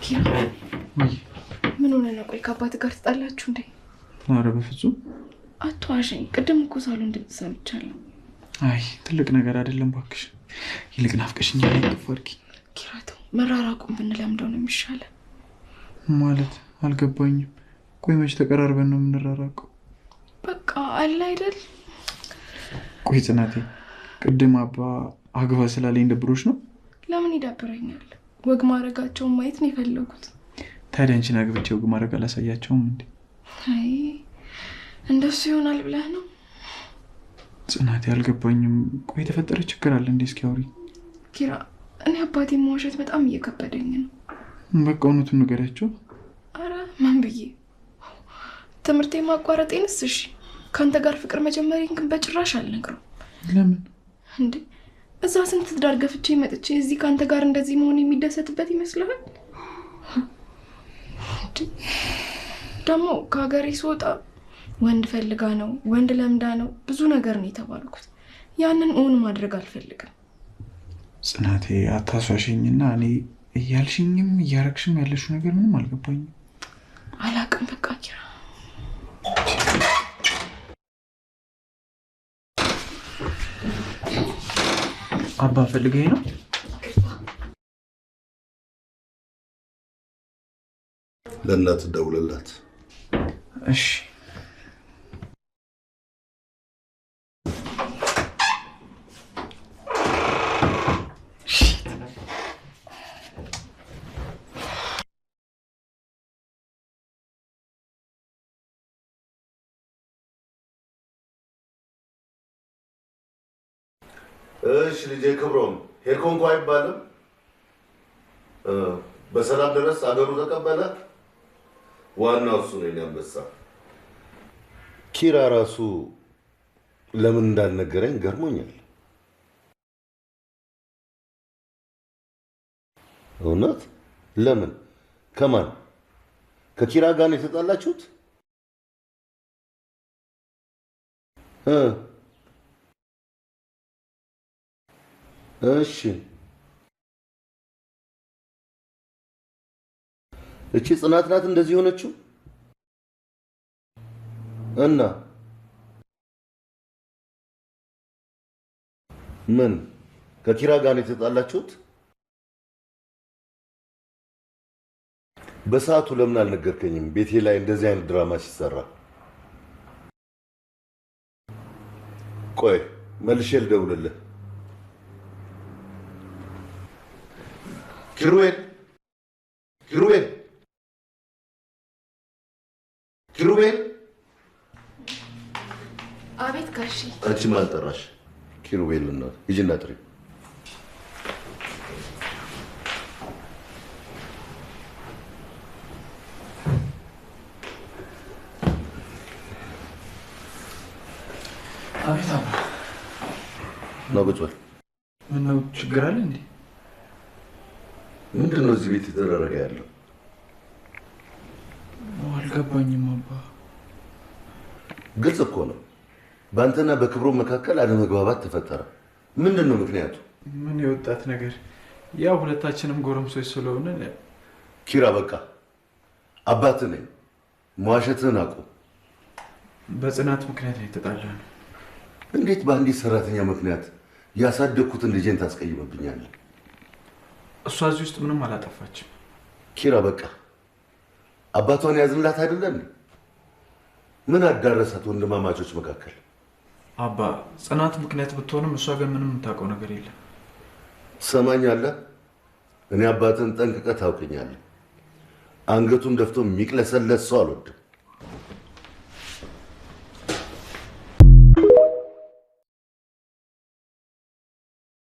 ኪራ ወይ ምን ሆነ ነው? ቆይ ከአባት ጋር ተጣላችሁ እንዴ? ኧረ በፍጹም አትዋሸኝ። ቅድም እኮ ሳሎን ድምፅ ሰምቻለሁ። አይ ትልቅ ነገር አይደለም እባክሽ። ይልቅ ናፍቀሽኛል። አትፈርቂ ኪራቶ። መራራቁን ብንለምደው ነው የሚሻለው። ማለት አልገባኝም። ቆይ መች ተቀራርበን ነው የምንራራቀው? በቃ አለ አይደል? ቆይ ጽናቴ፣ ቅድም አባ አግባ ስላለኝ ደብሮሽ ነው? ለምን ይዳብረኛል? ወግ ማድረጋቸውን ማየት ነው የፈለጉት። ታዲያ አንቺን አግብቼ ወግ ማድረግ አላሳያቸውም እንዴ? አይ እንደሱ ይሆናል ብለህ ነው? ጽናቴ አልገባኝም። ቆይ የተፈጠረ ችግር አለ እንዴ? እስኪ አውሪ ኪራ። እኔ አባቴ መዋሸት በጣም እየከበደኝ ነው። በቃ እውነቱን ንገሪያቸው። አረ ምን ብዬ ትምህርቴ ማቋረጤንስ? እሺ ከአንተ ጋር ፍቅር መጀመሪያን ግን በጭራሽ አልነግረውም። ለምን እንዴ? እዛ ስንት ትዳር ገፍቼ መጥቼ እዚህ ከአንተ ጋር እንደዚህ መሆን የሚደሰትበት ይመስልሃል? ደግሞ ከሀገሬ ስወጣ ወንድ ፈልጋ ነው ወንድ ለምዳ ነው ብዙ ነገር ነው የተባልኩት። ያንን እውን ማድረግ አልፈልግም። ጽናቴ አታሷሽኝና እኔ እያልሽኝም እያረግሽም ያለሽው ነገር ምንም አልገባኝም። አላቅም በቃ ኪራ። አባ ፈልገኝ ነው? ለእናት ደውልላት። እሺ እሺ ልጄ ክብሮም ሄድኮ እንኳ አይባልም። በሰላም ድረስ አገሩ ተቀበለ። ዋናው እሱ ነው። ያንበሳ ኪራ ራሱ ለምን እንዳልነገረኝ ገርሞኛል። እውነት? ለምን? ከማን? ከኪራ ጋር ነው የተጣላችሁት? እሺ እቺ ጽናት ናት እንደዚህ ሆነችው? እና ምን ከኪራ ጋር ነው የተጣላችሁት? በሰዓቱ ለምን አልነገርከኝም? ቤቴ ላይ እንደዚህ አይነት ድራማ ሲሰራ። ቆይ መልሼ ልደውልልህ። ኪሩቤል ኪሩቤል ኪሩቤል። አቤት ጋሺ። አንቺ ማን ጠራሽ? ኪሩቤል እና ሂጂና ጥሪ። አቤት አባ። ነው ቁጭ በል። ምነው ችግር አለ እንዴ? ምንድን ነው እዚህ ቤት የተደረገ ያለው? አልገባኝም አባ። ግልጽ እኮ ነው። በአንተና በክብሮ መካከል አለመግባባት ተፈጠረ። ምንድን ነው ምክንያቱ? ምን የወጣት ነገር? ያው ሁለታችንም ጎረምሶች ስለሆነ። ኪራ በቃ አባትህ ነኝ፣ መዋሸትህን አቁም። በጽናት ምክንያት ነው የተጣላነው። እንዴት በአንዲት ሰራተኛ ምክንያት ያሳደግኩትን ልጄን ታስቀይምብኛለህ? እሷ እዚህ ውስጥ ምንም አላጠፋችም። ኪራ በቃ አባቷን ያዝንላት አይደለም? ምን አዳረሳት ወንድማማቾች መካከል? አባ ጽናት ምክንያት ብትሆንም እሷ ግን ምንም የምታውቀው ነገር የለም። ትሰማኛለህ? እኔ አባትን ጠንቅቀህ ታውቀኛለህ። አንገቱን ደፍቶ የሚቅለሰለስ ሰው አልወድም።